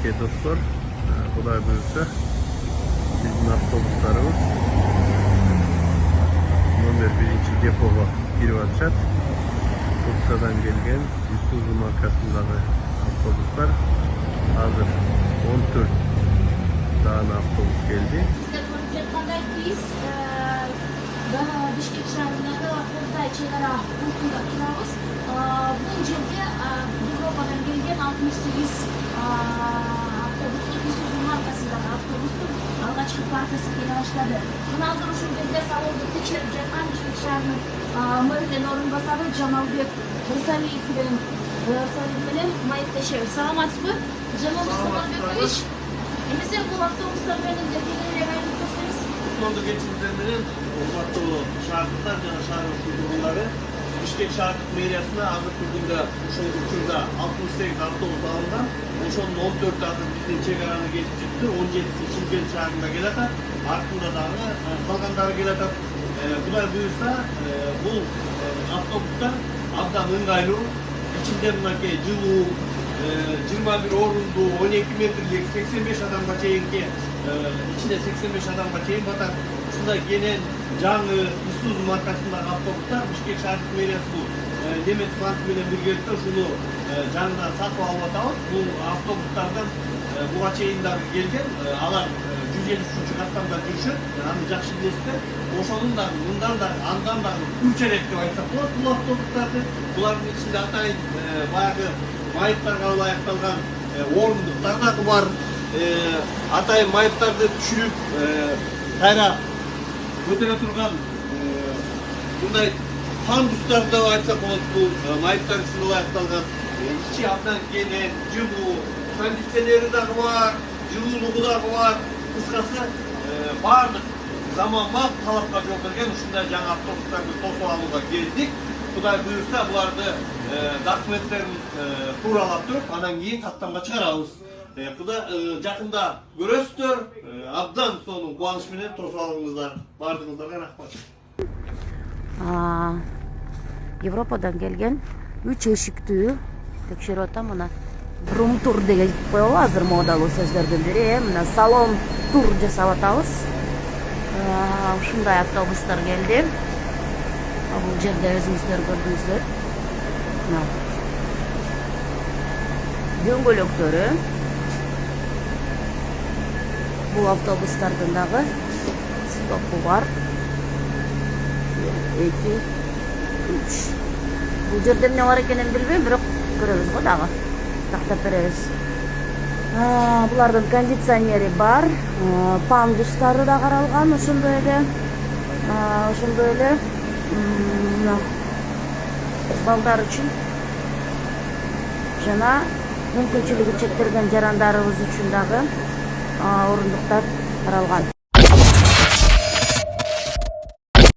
Мінекей достор, Құдай бұйырса, біздің автобустарымыз номер 1 депоға кіріп жатышат. Турциядан келген Isuzu маркасындағы автобустар. Hazır 14 tane avtobus geldi. Biz Bishkek şehrinde Kurtay Çelara Kurt'unda turamiz. Bu yerda Yevropadan kelgan 68 avtobus, Isuzu markasındagi avtobusning alg'achqi partiyasi kela boshladi. Buni hozir shu yerda salonda tekshirib жатқан Bishkek shahrining merining o'rinbosari Jamolbek Mursaliyev bilan mayitlashamiz. Salomatsizmi? Jamolbek Mursaliyev. Mesela bu avtobuslar önünde belirlemeyi gösteririz. Sonunda geçimlerinin ormaktı şartlar, yani şartlı durumları Bishkek şartlık meriyasına hazır kurduğunda Uşoğlu uçurda 68 avtobus alından Uşoğlu'nun 14 hazır bizden çegaranı geçip çıktı. 17'si Çimkent şartında gelata, ardında da kalkanları gelata. Bunlar buyursa bu avtobuslar abdan ıngaylı, içinde bunlarki cıvı, 21 orundu, 12 metrelik 85 adamga çeyinki içinde 85 adamga çeyin batar. Şunda gelen жаңы Isuzu markasındaki avtobuslar Bishkek şehir meriyası bu. Demet Bank bilen birlikte şunu жаңыдан satып alып atабыз. Bu avtobuslardan buga çeyin gelgen, alar 153 kattanda жүрүшөт. Аны жакшы билесиздер. Ошонун да мындан да андан да күчерээк деп айтсак болот бул автобустарды. Булардын ичинде атайын баягы майыптарға ылайыкталган орындыктар да бар. Атайын майыптарды түшүрүп кайра көтөрө турган мындай пандустар деп айтсак болот. Бул майыптар үчүн ылайыкталган ичи абдан кенен, жылуу, кондиционери дагы бар, жылуулугу дагы бар. Кыскасы баардык заманбап талапка жооп берген ушундай жаңы автобустарды тосуп алууга келдик. Құдай бұйырса, бұларды документтерін туралап тұрып, анан кейін каттамга чыгарабыз. Құдай жақында көрөсүздөр, абдан сонун кубаныч менен тосуп алыңыздар. Бардыңыздарга рахмат. Европадан келген 3 эшиктүү текшерип атам. Мына Брум тур деген коелу азыр модалуу сөздөрдүн бири. Мына салон тур жасап атабыз. Ушундай автобустар келди. Бұл жерде өзіңіздер көрдіңіздер. Дөңгөлөктөрү. Бұл автобустардын дагы стопу бар. 2, 3. Бұл жерде эмне бар экенин билбейм, бирок көрөбүз го дагы. Тактап беребиз. Булардын кондиционери бар. Пандустары да каралган, ошондой эле. Балдар үчүн жана мүмкүнчүлүгү чектелген жарандарыбыз үчүн дагы орундуктар каралган.